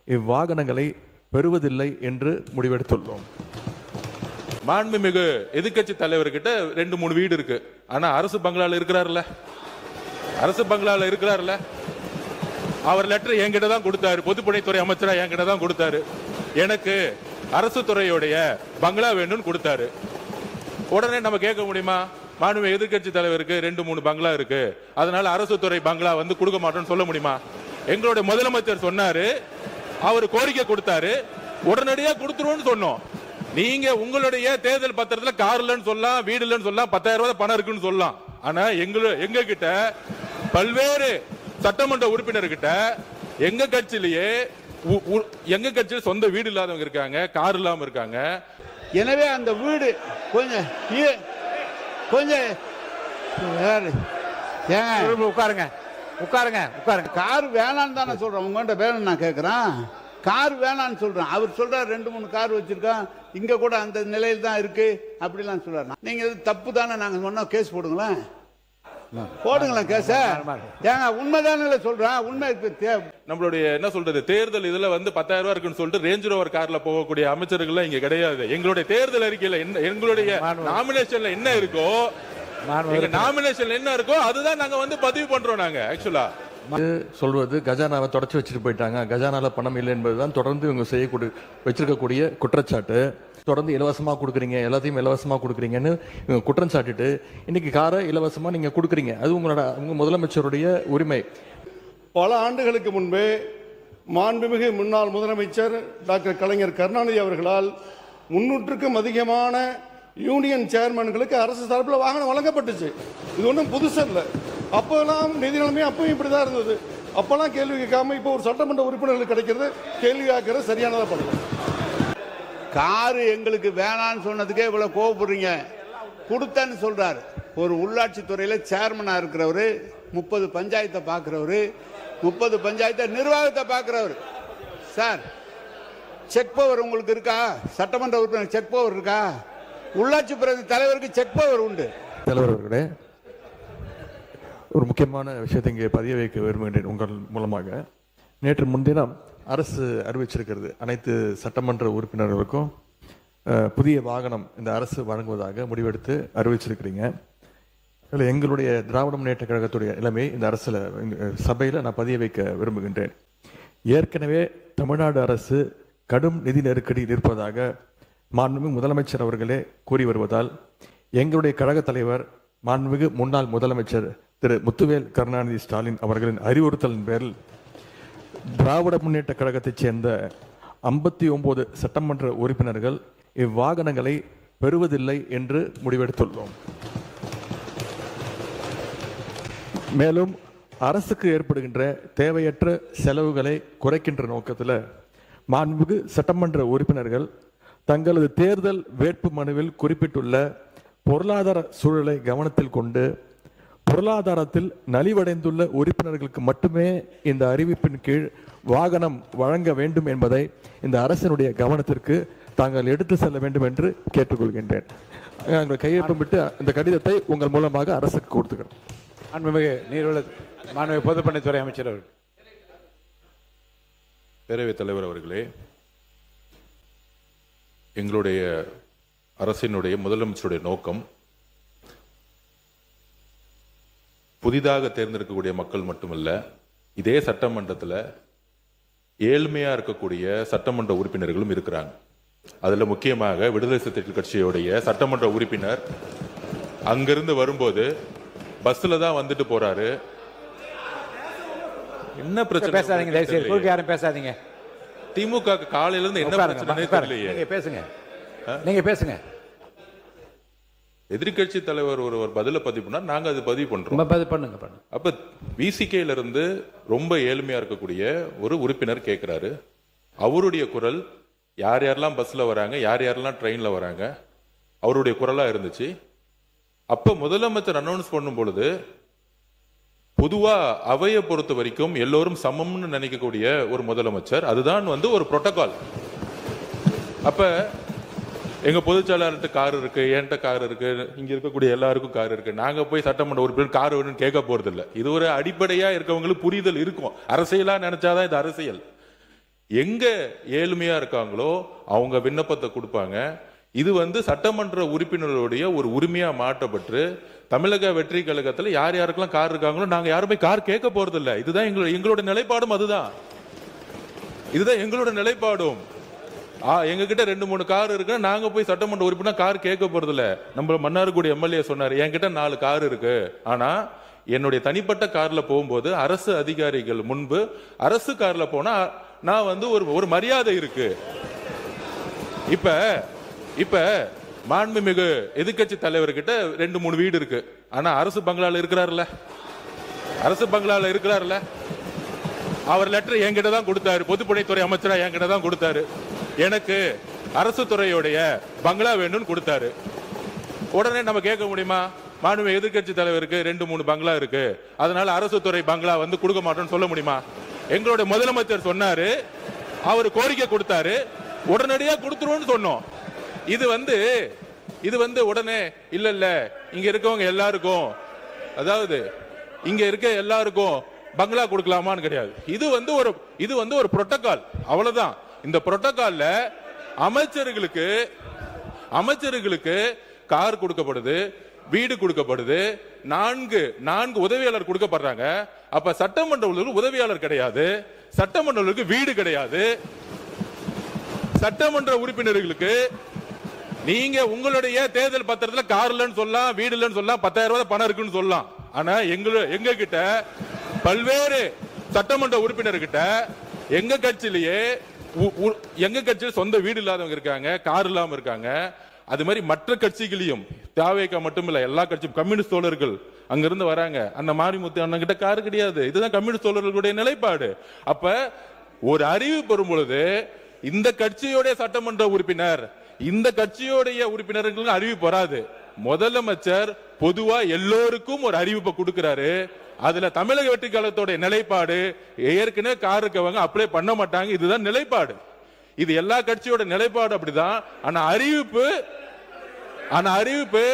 இவ்வாகனங்களை பெறுவதில்லை என்று முடிவெடுத்துள்ளோம். மாண்புமிகு எதிர்க்கட்சி தலைவர்கிட்ட 2-3 வீடு இருக்கு. ஆனா அரசு பங்களால இருக்கிறாருல்ல, அவர் லெட்டர் என்கிட்ட தான் கொடுத்தாரு. பொதுப்பணித்துறை அமைச்சரா என்கிட்ட தான் கொடுத்தாரு. எனக்கு அரசு துறையுடைய பங்களா வேணும்னு கொடுத்தாரு. உடனே நம்ம கேட்க முடியுமா? மாண்புமிகு எதிர்க்கட்சி தலைவருக்கு 2-3 பங்களா இருக்கு, அதனால அரசு துறை பங்களா வந்து கொடுக்க மாட்டோம்னு சொல்ல முடியுமா? எங்களுடைய முதலமைச்சர் சொன்னாரு, அவர் கோரிக்கை கொடுத்தாரு, உடனடியாக கொடுத்துருவோம்னு சொன்னோம். நீங்க உங்களுடைய தேர்தல் பத்திரத்துல கார் இல்லன்னு சொல்லலாம், வீடு இல்லன்னு சொல்லலாம், 10,000 ரூபாய் பணம் இருக்குன்னு சொல்லலாம். ஆனா எங்க கிட்ட பல்வேறு சட்டமன்ற உறுப்பினர்கிட்ட எங்க கட்சியில சொந்த வீடு இல்லாதவங்க இருக்காங்க, கார் இல்லாம இருக்காங்க. எனவே அந்த வீடு கொஞ்சம் உட்காருங்க. கார் வேணான்னு தானே சொல்றேன். உங்கள்கிட்ட வேணும்னு நான் கேட்கிறேன். கார் வேணான்னு சொல்றேன். அவர் சொல்றாரு 2-3 கார் வச்சிருக்கான், இங்க கூட அந்த நிலையில் தான் இருக்கு அப்படிலாம் சொல்றாரு. நீங்க தப்பு தானே நாங்க சொன்னா கேஸ் போடுங்களேன் கேஸ. ஏங்க உண்மைதானே சொல்றேன். உண்மை நம்மளுடைய என்ன சொல்றது, தேர்தல் இதுல வந்து 10,000 ரூபாய் இருக்குன்னு சொல்லிட்டு ரேஞ்ச் ரோவர் கார்ல போகக்கூடிய அமைச்சர்கள் இங்க கிடையாது. எங்களுடைய தேர்தல் அறிக்கையில எங்களுடைய நாமினேஷன்ல என்ன இருக்கோ, அதுதான் நாங்க வந்து பதிவு பண்றோம். நாங்க ஆக்சுவலா சொல்வது கஜானாவை தொடச்சு வச்சுட்டு போயிட்டாங்க, கஜானால பணம் இல்லை என்பதுதான் தொடர்ந்து இவங்க வச்சிருக்கக்கூடிய குற்றச்சாட்டு. தொடர்ந்து இலவசமா கொடுக்குறீங்க, எல்லாத்தையும் இலவசமா கொடுக்குறீங்கன்னு இவங்க குற்றம் சாட்டிட்டு இன்னைக்கு காரை இலவசமா நீங்க கொடுக்குறீங்க. அது உங்க முதலமைச்சருடைய உரிமை. பல ஆண்டுகளுக்கு முன்பே மாண்புமிகு முன்னாள் முதலமைச்சர் டாக்டர் கலைஞர் கருணாநிதி அவர்களால் 300க்கும் அதிகமான யூனியன் சேர்மன்களுக்கு அரசு சார்பில் வாகனம் வழங்கப்பட்டுச்சு. இது ஒன்றும் புதுசு இல்லை. அப்போல்லாம் நிதி நிலைமை அப்பவும் இப்படிதான் இருந்தது. அப்பெல்லாம் கேள்வி கேட்காம இப்போ ஒரு சட்டமன்ற உறுப்பினர்களுக்கு கிடைக்கிறது கேள்வி கேட்கறது சரியானதா பண்ணல. காரு எங்களுக்கு வேணான்னு சொன்னதுக்கே இவ்வளவு கோவப்படுறீங்க. கொடுத்தேன்னு சொல்றாரு. ஒரு உள்ளாட்சி துறையில சேர்மனா இருக்கிறவரு, 30 பஞ்சாயத்தை பாக்குறவரு, 30 பஞ்சாயத்தை நிர்வாகத்தை பாக்குறவரு. சார், செக் பவர் உங்களுக்கு இருக்கா? சட்டமன்ற உறுப்பினர் செக் பவர் இருக்கா? உள்ளாட்சி பிரதி தலைவருக்கு செக் பவர் உண்டு. தலைவர்களே, ஒரு முக்கியமான விஷயத்தை இங்கே பதிய வைக்க விரும்புகின்றேன் உங்கள் மூலமாக. நேற்று முன்தினம் அரசு அறிவிச்சிருக்கிறது, அனைத்து சட்டமன்ற உறுப்பினர்களுக்கும் புதிய வாகனம் இந்த அரசு வழங்குவதாக முடிவெடுத்து அறிவிச்சிருக்கிறீங்க. இதில் எங்களுடைய திராவிட முன்னேற்ற கழகத்துடைய நிலைமை இந்த அரசில் சபையில் நான் பதிய வைக்க விரும்புகின்றேன். ஏற்கனவே தமிழ்நாடு அரசு கடும் நிதி நெருக்கடியில் இருப்பதாக மாண்புமிகு முதலமைச்சர் அவர்களே கூறி வருவதால் எங்களுடைய கழக தலைவர் மாண்புமிகு முன்னாள் முதலமைச்சர் திரு முத்துவேல் கருணாநிதி ஸ்டாலின் அவர்களின் அறிவுறுத்தலின் பேரில் திராவிட முன்னேற்ற கழகத்தைச் சேர்ந்த 59 சட்டமன்ற உறுப்பினர்கள் இவ்வாகனங்களை பெறுவதில்லை என்று முடிவெடுத்துள்ளோம். மேலும் அரசுக்கு ஏற்படுகின்ற தேவையற்ற செலவுகளை குறைக்கின்ற நோக்கத்தில் மாண்புமிகு சட்டமன்ற உறுப்பினர்கள் தங்களது தேர்தல் வேட்பு மனுவில் குறிப்பிட்டுள்ள பொருளாதார சூழலை கவனத்தில் கொண்டு பொருளாதாரத்தில் நலிவடைந்துள்ள உறுப்பினர்களுக்கு மட்டுமே இந்த அறிவிப்பின் கீழ் வாகனம் வழங்க வேண்டும் என்பதை இந்த அரசினுடைய கவனத்திற்கு தாங்கள் எடுத்து செல்ல வேண்டும் என்று கேட்டுக்கொள்கின்றேன். கையொப்பமிட்டு இந்த கடிதத்தை உங்கள் மூலமாக அரசுக்கு கொடுத்துக்கிறோம். மாண்புமிகு பொதுப்பணித்துறை அமைச்சர் அவர்கள். பேரவைத் தலைவர் அவர்களே, எங்களுடைய அரசினுடைய முதலமைச்சருடைய நோக்கம் புதிதாக தேர்ந்தெடுக்கக்கூடிய மக்கள் மட்டுமல்ல, இதே சட்டமன்றத்தில் ஏழ்மையா இருக்கக்கூடிய சட்டமன்ற உறுப்பினர்களும் இருக்கிறாங்க. அதுல முக்கியமாக விடுதலை சிறுத்தைகள் கட்சியுடைய சட்டமன்ற உறுப்பினர் அங்கிருந்து வரும்போது பஸ்ல தான் வந்துட்டு போறாரு. என்ன பிரச்சனை? பேசாதீங்க. திமுக காலையில இருந்து என்ன பிரச்சனை தெரியலையே. நீங்க பேசுங்க. எதிர்கட்சி தலைவர் ஒரு பதில பதிவு பண்ணா நாங்க அது பதிவு பண்றோம். அப்ப விசிகேல இருந்து ரொம்ப ஏழ்மையா இருக்கக்கூடிய ஒரு உறுப்பினர் கேட்கிறாரு. அவருடைய குரல் யார் யாரெல்லாம் பஸ்ல வராங்க, யார் யாரெல்லாம் ட்ரெயின்ல வராங்க, அவருடைய குரலா இருந்துச்சு. அப்ப முதலமைச்சர் அனௌன்ஸ் பண்ணும் பொழுது பொதுவா அவையை பொறுத்த வரைக்கும் எல்லோரும் சமம்னு நினைக்கக்கூடிய ஒரு முதலமைச்சர், அதுதான் வந்து ஒரு புரோட்டோகால். அப்ப எங்க பொதுச்செயலாளர்கிட்ட கார் இருக்கு, என்கிட்ட கார் இருக்கு, இங்க இருக்கக்கூடிய எல்லாருக்கும் கார் இருக்கு. நாங்க போய் சட்டமன்ற உறுப்பினர் கார் வேணும்னு கேட்க போறது இல்லை. இது ஒரு அடிப்படையா இருக்கவங்களுக்கு புரிதல் இருக்கும். அரசியலா நினைச்சாதான் இது அரசியல். எங்க ஏழ்மையா இருக்காங்களோ அவங்க விண்ணப்பத்தை கொடுப்பாங்க. இது சட்டமன்ற உறுப்பினர்களுடைய ஒரு உரிமையா மாற்றப்பட்டு தமிழக வெற்றி கழகத்துல யார் யாருக்கெல்லாம் கார் இருக்காங்களோ நாங்க யாருமே கார் கேட்க போறது இல்ல. இதுதான் எங்களோட நிலைப்பாடும். இதுதான் எங்களோட நிலைப்பாடும். எங்க கிட்ட 2-3 கார் இருக்கு, நாங்க போய் சட்டமன்ற உறுப்பினர் கார் கேட்க போறது இல்ல. நம்ம மன்னார்குடி எம்எல்ஏ சொன்னாரு, என்கிட்ட 4 கார் இருக்கு, ஆனா என்னுடைய தனிப்பட்ட கார்ல போகும்போது அரசு அதிகாரிகள் முன்பு அரசு கார்ல போனா நான் ஒரு மரியாதை இருக்கு. இப்ப மாண்புமிகு எதிர்க்கட்சி தலைவர்கிட்ட 2-3 வீடு இருக்கு, ஆனா அரசு பங்களால இருக்கிறாருல்ல. அவர் லெட்டர் என்கிட்ட தான் கொடுத்தாரு, பொதுப்பணித்துறை அமைச்சரா என்கிட்ட தான் கொடுத்தாரு. எனக்கு அரசு துறையுடைய பங்களா வேணும்னு கொடுத்தாரு. உடனே நம்ம கேட்க முடியுமா? மாண்புமிகு எதிர்க்கட்சி தலைவருக்கு 2-3 பங்களா இருக்கு, அதனால அரசு துறை பங்களா கொடுக்க மாட்டோம்னு சொல்ல முடியுமா? எங்களுடைய முதலமைச்சர் சொன்னாரு, அவர் கோரிக்கை கொடுத்தாரு, உடனடியா கொடுத்துருவோம்னு சொன்னோம். இது உடனே இல்ல இங்க இருக்கவங்க எல்லாருக்கும், அதாவது இங்க இருக்க எல்லாருக்கும் பங்களா கொடுக்கலாமான்னு கிடையாது. இது ஒரு புரோட்டோகால், அவ்வளவுதான். இந்த புரோட்டோகால்ல அமைச்சர்களுக்கு கார் கொடுக்கப்படுது, வீடு கொடுக்கப்படுது, 4 உதவியாளர் கொடுக்கப்படுறாங்க. அப்ப சட்டமன்ற உதவியாளர் கிடையாது, சட்டமன்ற வீடு கிடையாது. சட்டமன்ற உறுப்பினர்களுக்கு நீங்க உங்களுடைய தேர்தல் பத்திரத்துல கார் இல்லன்னு சொல்லலாம், வீடு இல்லன்னு சொல்லலாம், 10,000 ரூபாய் பணம் இருக்குன்னு சொல்லலாம். ஆனா எங்க கிட்ட பல்வேறு சட்டமன்ற உறுப்பினர்கிட்ட எங்க கட்சியில் சொந்த வீடு இல்லாதவங்க இருக்காங்க, கார் இல்லாம இருக்காங்க. அது மாதிரி மற்ற கட்சிகளையும், தாவேகா மட்டும் இல்ல, எல்லா கட்சியும் கம்யூனிஸ்ட் தோழர்கள் அங்கிருந்து வராங்க. அந்த மாரிமுத்து அண்ணன் கிட்ட கார் கிடையாது. இதுதான் கம்யூனிஸ்ட் தோழர்களுடைய நிலைப்பாடு. அப்ப ஒரு அறிவு பெறும் பொழுது இந்த கட்சியுடைய சட்டமன்ற உறுப்பினர், இந்த கட்சியுடைய உறுப்பினர்களுக்கு அறிவிப்பு வராது. முதலமைச்சர் பொதுவா எல்லோருக்கும் ஒரு அறிவிப்பை கொடுக்கிறாரு. அதுல தமிழக வெற்றி கழகத்தோட நிலைப்பாடு, ஏற்கனவே கார் இருக்கவங்க அப்ளை பண்ண மாட்டாங்க, இதுதான் நிலைப்பாடு. இது எல்லா கட்சியோட நிலைப்பாடு அப்படிதான். ஆனா அறிவிப்பு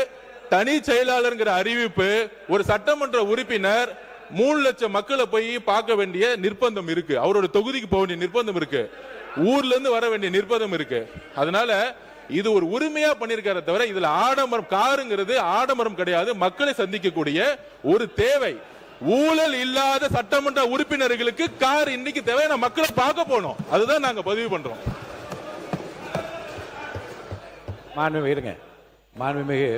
தனி செயலாளர்ங்கிற அறிவிப்பு, ஒரு சட்டமன்ற உறுப்பினர் 3 லட்சம் மக்களை போய் பார்க்க வேண்டிய நிர்பந்தம் இருக்கு, அவரோட தொகுதிக்கு போக வேண்டிய நிர்பந்தம் இருக்கு, ஊர்ல இருந்து வர வேண்டிய நிர்பந்தம் இருக்கு. அதனால இது ஒரு உரிமையா பண்ணிருக்கார தவிர இதுல ஆடம்பரம், காருங்கிறது ஆடம்பரம் கிடையாது, மக்களை சந்திக்கக்கூடிய ஒரு தேவை. ஊழல் இல்லாத சட்டமன்ற உறுப்பினர்களுக்கு கார் இன்னைக்கு தேவை, மக்களை பார்க்க போனோம், அதுதான் நாங்க பதிவு பண்றோம். மாண்புமிகு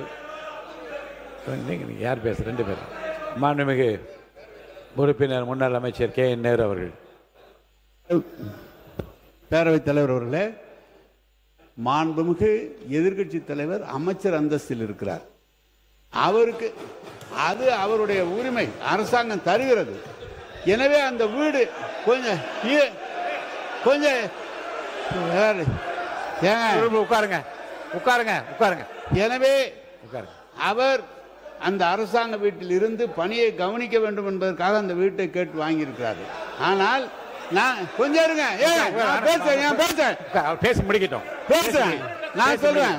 யார் பேச 2 பேர். மாண்புமிகு உறுப்பினர் முன்னாள் அமைச்சர் KN நேரு அவர்கள். பேரவைத் தலைவர் அவர்களே, மாண்புமிகு எதிர்க்கட்சி தலைவர் அமைச்சர் அந்தஸ்தில் இருக்கிறார். அவருக்கு அது அவருடைய உரிமை, அரசாங்கம் தருகிறது. எனவே அந்த வீடு கொஞ்சம் உட்காருங்க. எனவே அவர் அந்த அரசாங்க வீட்டில் இருந்து பணியை கவனிக்க வேண்டும் என்பதற்காக அந்த வீட்டை கேட்டு வாங்கியிருக்கிறார்கள். ஆனால் நான் கொஞ்சம் இருங்க, பேசி முடிக்கட்டும், நான் சொல்றேன்.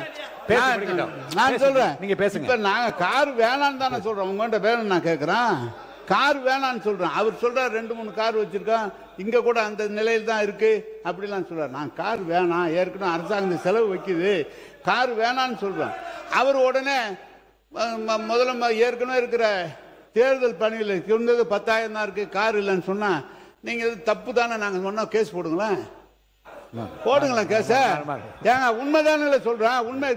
நீங்க பேசுங்க. நாங்க கார் வேணான்னு தானே சொல்றோம், உங்கள்கிட்ட வேணும் நான் கேட்கிறேன். கார் வேணான்னு சொல்றேன், அவர் சொல்றாரு 2-3 கார் வச்சிருக்கான், இங்க கூட அந்த நிலையில் தான் இருக்கு அப்படிலாம் சொல்றாரு. நான் கார் வேணாம், ஏற்கனவே அரசாங்கம் செலவு வைக்குது, கார் வேணான்னு சொல்றேன். அவர் உடனே முதல்ல ஏற்கனவே இருக்கிற தேர்தல் பணியில் இருந்தது 10,000 தான் இருக்கு, கார் இல்லைன்னு சொன்னா நீங்க தப்பு தானே நாங்க சொன்னா கேஸ் போடுங்களேன் கேச. ஏங்க உண்மைதானே சொல்றேன், உண்மை.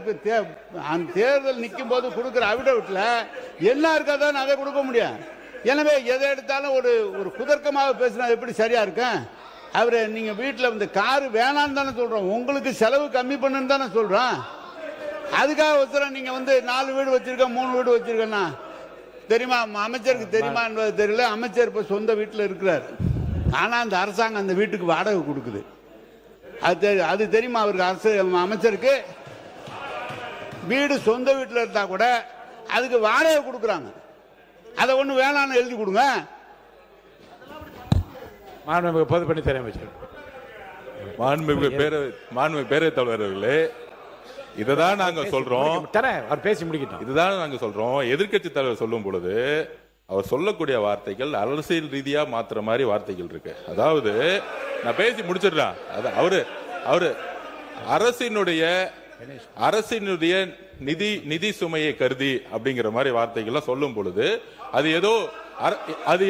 தேர்தல் நிற்கும் போது கொடுக்குற அவிடவிட்ல என்ன இருக்காதான் அதை கொடுக்க முடியும். எனவே எதை எடுத்தாலும் ஒரு குதர்க்கமாக பேசினா எப்படி சரியா இருக்கேன்? அவரு நீங்க வீட்டில் வந்து காரு வேணான்னு தானே சொல்றோம், உங்களுக்கு செலவு கம்மி பண்ணுன்னு தானே சொல்றோம். அதுக்காக ஒருத்தர் நீங்க 4 வீடு வச்சிருக்க, 3 வீடு வச்சிருக்கேன்னா தெரியுமா? அமைச்சருக்கு தெரியுமா என்பது தெரியல. அமைச்சர் இப்ப சொந்த வீட்டில் இருக்கிறார், ஆனா அந்த அரசாங்கம் அந்த வீட்டுக்கு வாடகை கொடுக்குது. அது தெரியுமா அவருக்கு? அமைச்சருக்கு வீடு சொந்த வீட்டில் இருந்தா கூட அதுக்கு வாடகை கொடுக்குறாங்க. அதை ஒண்ணு வேணான்னு எழுதி கொடுங்க. மாண்புமிகு பொதுப்பணித்துறை அமைச்சர். மாண்புமிகு பேரவைத் தலைவர்களே, இதுதான் நாங்க சொல்றோம். பேசி முடிக்கட்டும். இதுதான் நாங்க சொல்றோம். எதிர்க்கட்சி தலைவர் சொல்லும் பொழுது அவர் சொல்லக்கூடிய வார்த்தைகள் அரசியல் ரீதியா மாத்துற மாதிரி வார்த்தைகள் இருக்கு. அதாவது நான் பேசி முடிச்சிடுறேன். அவரு அரசினுடைய நிதி சுமையை கருதி அப்படிங்கிற மாதிரி வார்த்தைகள்லாம் சொல்லும் பொழுது அது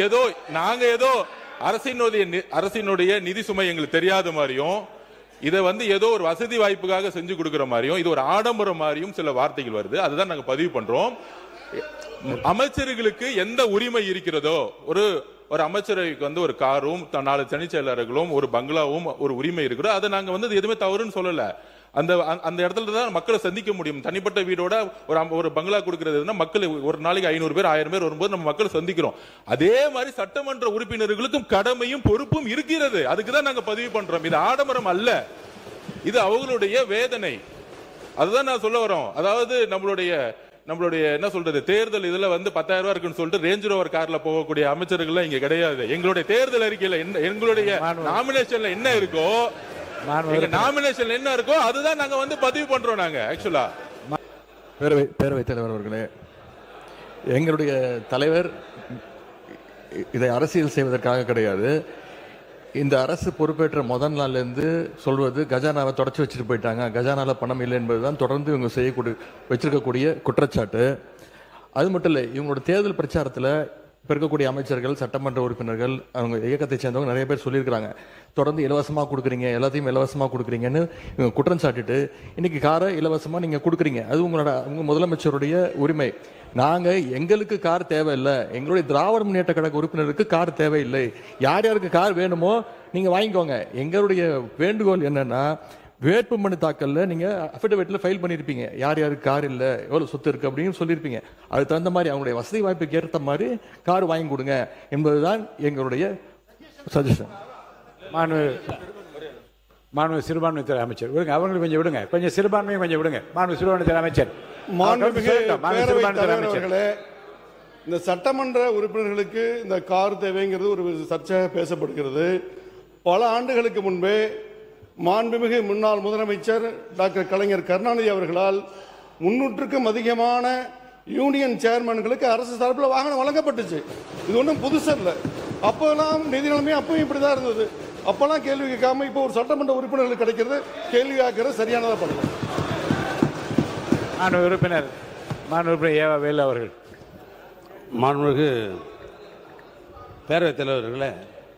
ஏதோ நாங்க ஏதோ அரசினுடைய நிதி சுமை எங்களுக்கு தெரியாத மாதிரியும், இதை ஏதோ ஒரு வசதி வாய்ப்புக்காக செஞ்சு கொடுக்கிற மாதிரியும், இது ஒரு ஆடம்பரம் மாதிரியும் சில வார்த்தைகள் வருது. அதுதான் நாங்க பதிவு பண்றோம். அமைச்சர்களுக்கு எந்த உரிமை இருக்கிறதோ, ஒரு அமைச்சருக்கு ஒரு காரும் 4 தனிச் செயலர்களும் ஒரு பங்களாவும் ஒரு உரிமை இருக்கிறோ, அதை நாங்க எதுவுமே தவறுன்னு சொல்லல. அந்த இடத்துல தான் மக்களை சந்திக்க முடியும். தனிப்பட்ட வீடோட ஒரு பங்களா கொடுக்கறதுன்னா மக்கள் ஒரு நாளைக்கு 500 பேர் 1000 பேர் வரும்போது நம்ம மக்களை சந்திக்கிறோம். அதே மாதிரி சட்டமன்ற உறுப்பினர்களுக்கும் கடமையும் பொறுப்பும் இருக்கிறது. அதுக்குதான் நாங்க பதிவு பண்றோம். இது ஆடம்பரம் அல்ல, இது அவங்களுடைய வேதனை. அதுதான் நான் சொல்ல வரோம். அதாவது நம்மளுடைய என்ன சொல்றது, தேர்தல் இதுல 10,000 ரூபாய் இருக்குன்னு சொல்லிட்டு ரேஞ்ச் ரோவர் கார்ல போகக்கூடிய அமைச்சர்கள் இங்க கிடையாது. எங்களுடைய தேர்தல் அறிக்கையில எங்களுடைய நாமினேஷன்ல என்ன இருக்கோ, நாமினேஷன் என்ன இருக்கோ அதுதான் நாங்க பதிவு பண்றோம். நாங்க ஆக்சுவலா பேரவைத் தலைவர் அவர்களே, எங்களுடைய தலைவர் இதை அரசியல் செய்வதற்காக கிடையாது. இந்த அரசு பொறுப்பேற்ற முதல் நாள்ல இருந்து சொல்வது கஜானாவை தொடச்சு வச்சுட்டு போயிட்டாங்க, கஜானால பணம் இல்லை என்பதுதான் தொடர்ந்து இவங்க வச்சிருக்கக்கூடிய குற்றச்சாட்டு. அது மட்டும் இல்லை, இவங்களோட தேர்தல் பிரச்சாரத்தில் இப்போ இருக்கக்கூடிய அமைச்சர்கள், சட்டமன்ற உறுப்பினர்கள், அவங்க இயக்கத்தை சேர்ந்தவங்க நிறைய பேர் சொல்லியிருக்கிறாங்க, தொடர்ந்து இலவசமாக கொடுக்குறீங்க, எல்லாத்தையும் இலவசமாக கொடுக்குறீங்கன்னு இவங்க குற்றம் சாட்டிட்டு இன்னைக்கு காரை இலவசமாக நீங்கள் கொடுக்குறீங்க. அது உங்க முதலமைச்சருடைய உரிமை. நாங்கள் எங்களுக்கு கார் தேவையில்லை, எங்களுடைய திராவிட முன்னேற்ற கழக உறுப்பினருக்கு கார் தேவையில்லை. யார் யாருக்கு கார் வேணுமோ நீங்கள் வாங்கிக்கோங்க. எங்களுடைய வேண்டுகோள் என்னன்னா, வேட்பு மனு தாக்கல்ல நீங்க அஃபிடவிட்ல ஃபைல் பண்ணிருப்பீங்க, யார் யாருக்கு கார் இல்ல, எவ்வளவு சொத்து இருக்கு அப்படின்னு சொல்லியிருப்பீங்க. அதுக்கு தகுந்த மாதிரி அவங்களுடைய வசதி வாய்ப்புக்கு ஏற்ற மாதிரி கார் வாங்கி கொடுங்க என்பதுதான் எங்களுடைய சஜஷன். மாண்பு சிறுபான்மைத்துறை அமைச்சர் விடுங்க, அவங்களுக்கு கொஞ்சம் விடுங்க, கொஞ்சம் சிறுபான்மையை கொஞ்சம் விடுங்க. மாண்பு சிறுபான்மைத்துறை அமைச்சர். இந்த சட்டமன்ற உறுப்பினர்களுக்கு இந்த கார் தேவைங்கிறது ஒரு சர்ச்சையாக பேசப்படுகிறது. பல ஆண்டுகளுக்கு முன்பே மாண்புமிகு முன்னாள் முதலமைச்சர் டாக்டர் கலைஞர் கருணாநிதி அவர்களால் 300க்கும் அதிகமான யூனியன் சேர்மன்களுக்கு அரசு சார்பில் வாகனம் வழங்கப்பட்டுச்சு. இது ஒன்றும் புதுசு இல்லை. அப்போலாம் நிதி நிலைமை அப்பவும் இப்படிதான் இருந்தது. அப்பெல்லாம் கேள்வி கேட்காம இப்போ ஒரு சட்டமன்ற உறுப்பினர்களுக்கு கிடைக்கிறது கேள்வி கேட்கறது சரியானதா பண்ணலாம். உறுப்பினர் ஏவா வேலு அவர்கள். மாண்புமிகு பேரவைத் தலைவர்களே,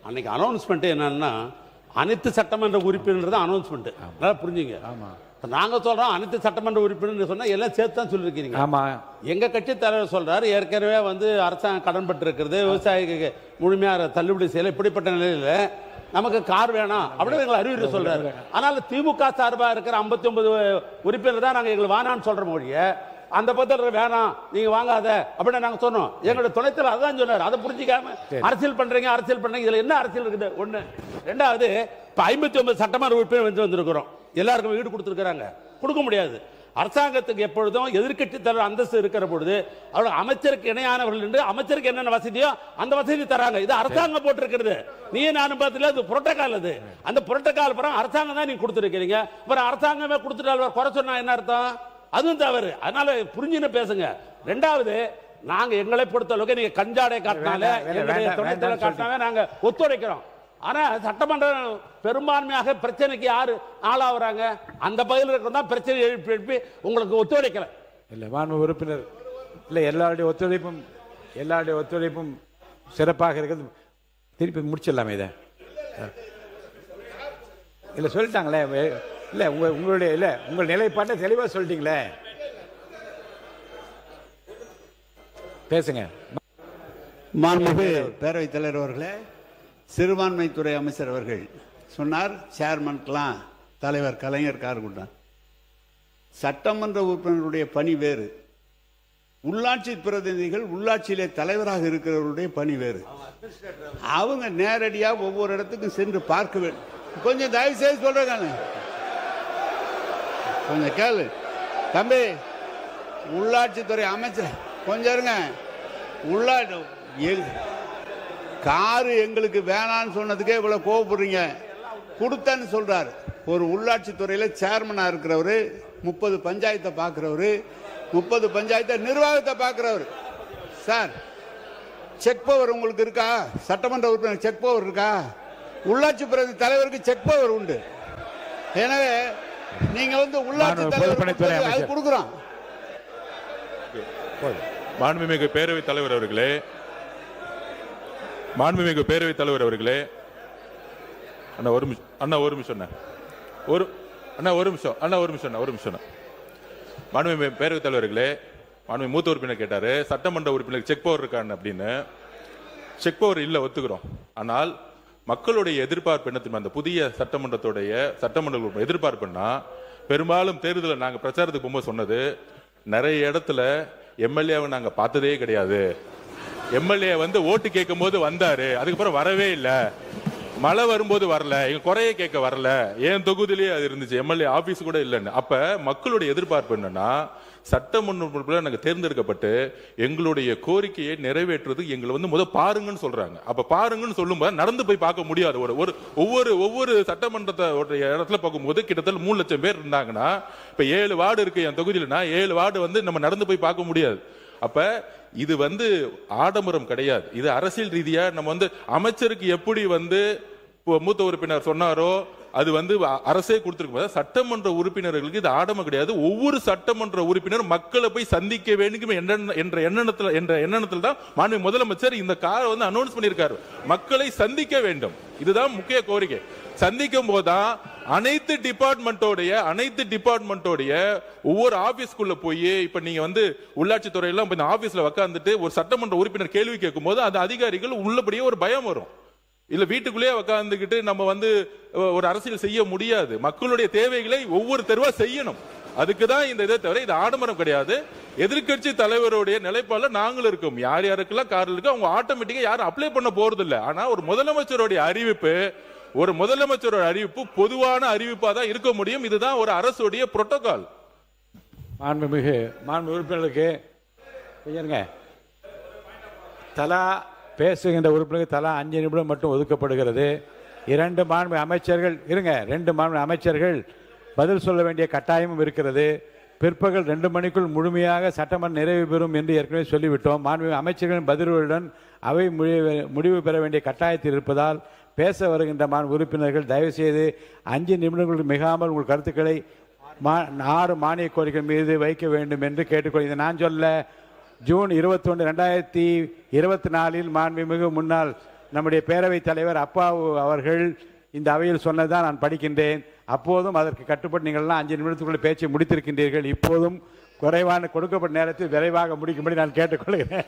அன்னைக்கு அனௌன்ஸ்மெண்ட் என்னன்னா, அனைத்து சட்டமன்ற உறுப்பினர் தான் அனௌன்ஸ்மெண்ட். நல்லா புரிஞ்சுங்க. ஆமா, நாங்க சொல்றோம் அனைத்து சட்டமன்ற உறுப்பினர் சொன்னா எல்லாம் சேர்த்து தான் சொல்லிருக்கீங்க. ஆமா, எங்க கட்சி தலைவர் சொல்றாரு ஏற்கனவே அரசாங்கம் கடன் பட்டு இருக்கிறது, விவசாயிக்கு முழுமையாக தள்ளுபடி செய்யல, இப்படிப்பட்ட நிலையில நமக்கு கார் வேணாம் அப்படின்னு எங்களை அறிவுரை சொல்றாரு. அதனால திமுக சார்பா இருக்கிற 59 உறுப்பினர் தான் நாங்க எங்களுக்கு வேணான்னு சொல்ற மொழிய, அந்த பத்திரம் வேணாம் நீங்க வாங்காத அப்படின்னு நாங்க சொன்னோம். எங்களோட துணைத்தலைவர் அதான் சொன்னார். அதை புரிஞ்சிக்காம அரசியல் பண்றீங்க இதுல என்ன அரசியல் இருக்குது? ஒண்ணு. ரெண்டாவது, இப்ப 59 சட்டமன்ற உறுப்பினர் வந்திருக்கிறோம், எல்லாருக்கும் வீடு கொடுத்துருக்காங்க. கொடுக்க முடியாது. அரசாங்கத்துக்கு எப்பொழுதும் எதிர்க்கட்சி தலைவர் அந்தஸ்து இருக்கிற பொழுது அவர்கள் அமைச்சருக்கு இணையானவர்கள் என்று அமைச்சருக்கு என்னென்ன வசதியோ அந்த வசதி தராங்க. இது அரசாங்கம் போட்டிருக்கிறது. நீ நானும் பார்த்துல அது புரோட்டோகால். அது அந்த புரோட்டோகால் பரம் அரசாங்கம் தான் நீங்க கொடுத்துருக்கீங்க. அப்புறம் அரசாங்கமே கொடுத்துட்டால் குறை சொன்னா என்ன அர்த்தம்? அதுவும் தவறு. அதனால புரிஞ்சுன்னு பேசுங்க. ரெண்டாவது, நாங்க எங்களை பொறுத்த அளவுக்கு நீங்க கஞ்சாடை காட்டினாலே காட்டினாலே நாங்க ஒத்துழைக்கிறோம். ஆனா சட்டமன்றம் பெரும்பான்மையாக பிரச்சனைக்கு யாரு ஆளாகிறாங்க? அந்த பகுதியில் இருக்கிறதா பிரச்சனை எழுப்பி உங்களுக்கு ஒத்துழைக்கல. இல்ல மாண்பு உறுப்பினர், இல்ல எல்லாருடைய ஒத்துழைப்பும் சிறப்பாக இருக்கிறது. திருப்பி முடிச்சிடலாமே இதை. இல்ல சொல்லிட்டாங்களே, இல்ல உங்களுடைய இல்ல உங்கள் நிலைப்பாட்டை தெளிவா சொல்லிட்டீங்களே, பேசுங்க. மாண்புமிகு பேரவைத் தலைவர் அவர்களே, சிறுபான்மைத்துறை அமைச்சர் அவர்கள் சொன்னார் சேர்மன்கெல்லாம் தலைவர் கலைஞர் கார் கொடுத்தார். சட்டமன்ற உறுப்பினருடைய பணி வேறு, உள்ளாட்சி பிரதிநிதிகள் உள்ளாட்சியிலே தலைவராக இருக்கிறவருடைய பணி வேறு. அவங்க நேரடியாக ஒவ்வொரு இடத்துக்கும் சென்று பார்க்க வேண்டும். கொஞ்சம் தயவு செய்து சொல்றாங்க, கொஞ்சம் கேளு தம்பி. உள்ளாட்சித்துறை அமைச்சர் கொஞ்சம் இருங்க. காரு எங்களுக்கு வேணான்னு சொன்னதுக்கே இவ்வளவு கோவப்படுறீங்க. கொடுத்தேன்னு சொல்றாரு. ஒரு உள்ளாட்சி துறையில சேர்மனா இருக்கிறவரு, 30 பஞ்சாயத்தை பார்க்கிறவரு, 30 பஞ்சாயத்தை நிர்வாகத்தை பார்க்கிறவரு. சார், செக் பவர் உங்களுக்கு இருக்கா? சட்டமன்ற உறுப்பினர் செக் பவர் இருக்கா? உள்ளாட்சி பிரதி தலைவருக்கு செக் பவர் உண்டு. எனவே நீங்க வந்து உள்ளாட்சி தலைவர் அது கொடுக்குறோம். மாண்புமிகு பேரவைத் தலைவர் அவர்களே, மாண்புமிகு பேரவைத் தலைவர் அவர்களே, அண்ணா ஒரு நிமிஷம், அண்ணா ஒரு நிமிஷம், ஒரு நிமிஷம். மாண்புமிகு பேரவைத் தலைவர்களே, மாண்புமிகு மூத்த உறுப்பினர் கேட்டாரு சட்டமன்ற உறுப்பினர் செக் பவர் இருக்கான்னு அப்படின்னு. செக் பவர் இல்ல, ஒத்துக்கிறோம். ஆனால் மக்களுடைய எதிர்பார்ப்பு என்ன தெரியுமா? அந்த புதிய சட்டமன்ற எதிர்பார்ப்புன்னா, பெரும்பாலும் தேர்தலில் நாங்கள் பிரச்சாரத்துக்கு போகும்போது சொன்னது, நிறைய இடத்துல எம்எல்ஏவை நாங்க பார்த்ததே கிடையாது. எம்எல்ஏ வந்து ஓட்டு கேட்கும் போது வந்தாரு, அதுக்கப்புறம் வரவே இல்லை. மழை வரும்போது வரல, எங்க குறைய கேட்க வரல, ஏன் தொகுதியிலேயே அது இருந்துச்சு, எம்எல்ஏ ஆபீஸ் கூட இல்லைன்னு. அப்ப மக்களுடைய எதிர்பார்ப்பு என்னன்னா, சட்டமன்ற நாங்க தேர்ந்தெடுக்கப்பட்டு எங்களுடைய கோரிக்கையை நிறைவேற்றுறது எங்களை வந்து பாருங்கன்னு சொல்றாங்க. அப்ப பாருங்கன்னு சொல்லும்போது நடந்து போய் பார்க்க முடியாது. ஒவ்வொரு சட்டமன்றத்தை இடத்துல பார்க்கும்போது கிட்டத்தட்ட 3 லட்சம் பேர் இருந்தாங்கன்னா, இப்ப 7 வார்டு இருக்கு என் தொகுதியிலனா, 7 வார்டு வந்து நம்ம நடந்து போய் பார்க்க முடியாது. அப்ப இது வந்து ஆடம்பரம் கிடையாது. இது அரசியல் ரீதியா நம்ம வந்து அமைச்சருக்கு எப்படி வந்து மூத்த உறுப்பினர் சொன்னாரோ அது வந்து அரசே கொடுத்திருக்கும். சட்டமன்ற உறுப்பினர்களுக்கு இது ஆடம்பரம் கிடையாது. ஒவ்வொரு சட்டமன்ற உறுப்பினர் மக்களை போய் சந்திக்க வேண்டும் என்ற எண்ணத்தில் தான் மாண்பு முதலமைச்சர் இந்த காரை வந்து அனௌன்ஸ் பண்ணியிருக்காரு. மக்களை சந்திக்க வேண்டும், இதுதான் முக்கிய கோரிக்கை. சந்திக்கும் போதுதான் அனைத்து டிபார்ட்மெண்டோடைய ஒவ்வொரு ஆபீஸ்க்குள்ள போய், இப்ப நீங்க வந்து உள்ளாட்சி துறையெல்லாம் இந்த ஆபீஸ்ல உட்கார்ந்துட்டு ஒரு சட்டமன்ற உறுப்பினர் கேள்வி கேட்கும் போது அந்த அதிகாரிகள் உள்ளபடியே ஒரு பயம் வரும். இல்ல வீட்டுக்குள்ளேயே உட்கார்ந்துகிட்டு நம்ம வந்து ஒரு அரசியல் செய்ய முடியாது. மக்களுடைய தேவைகளை ஒவ்வொரு தெருவா செய்யணும். அதுக்குதான் இந்த இதை தவிர இது ஆடம்பரம் கிடையாது. எதிர்கட்சி தலைவருடைய நிலைப்பாடுல நாங்களும் இருக்கோம். யார் யாருக்கெல்லாம் கார் இருக்கு அவங்க ஆட்டோமேட்டிக்கா யாரும் அப்ளை பண்ண போறது இல்லை. ஆனா ஒரு முதலமைச்சருடைய அறிவிப்பு பொதுவான அறிவிப்பா தான் இருக்க முடியும். இதுதான் ஒரு அரசுடைய புரோட்டோகால். மாண்பு உறுப்பினர்களுக்கு தலா பேசுகின்ற உறுப்பினருக்கு தலா 5 நிமிடம் மட்டும் ஒதுக்கப்படுகிறது. 2 மாண்பு அமைச்சர்கள் பதில் சொல்ல வேண்டிய கட்டாயமும் இருக்கிறது. பிற்பகல் 2 மணிக்குள் முழுமையாக சட்டமன்றம் நிறைவு பெறும் என்று ஏற்கனவே சொல்லிவிட்டோம். மாண்பு அமைச்சர்களின் பதில்களுடன் அவை முடிவு பெற வேண்டிய கட்டாயத்தில் இருப்பதால் பேச வருகின்ற மாண்பு உறுப்பினர்கள் தயவுசெய்து 5 நிமிடங்களுக்கு மிகாமல் உங்கள் கருத்துக்களை 6 மானிய கோரிக்கை மீது வைக்க வேண்டும் என்று கேட்டுக்கொள்கிறேன். நான் சொல்ல ஜூன் 21, 2024 மாண்புமிகு முன்னாள் நம்முடைய பேரவைத் தலைவர் அப்பாவு அவர்கள் இந்த அவையில் சொன்னதான் நான் படிக்கின்றேன். அப்போதும் அதற்கு கட்டுப்பட்டு நீங்கள்லாம் 5 நிமிடத்துக்குள்ள பேச்சை முடித்திருக்கின்றீர்கள். இப்போதும் கொடுக்கப்பட்ட நேரத்தில் விரைவாக முடிக்கும்படி நான் கேட்டுக்கொள்கிறேன்.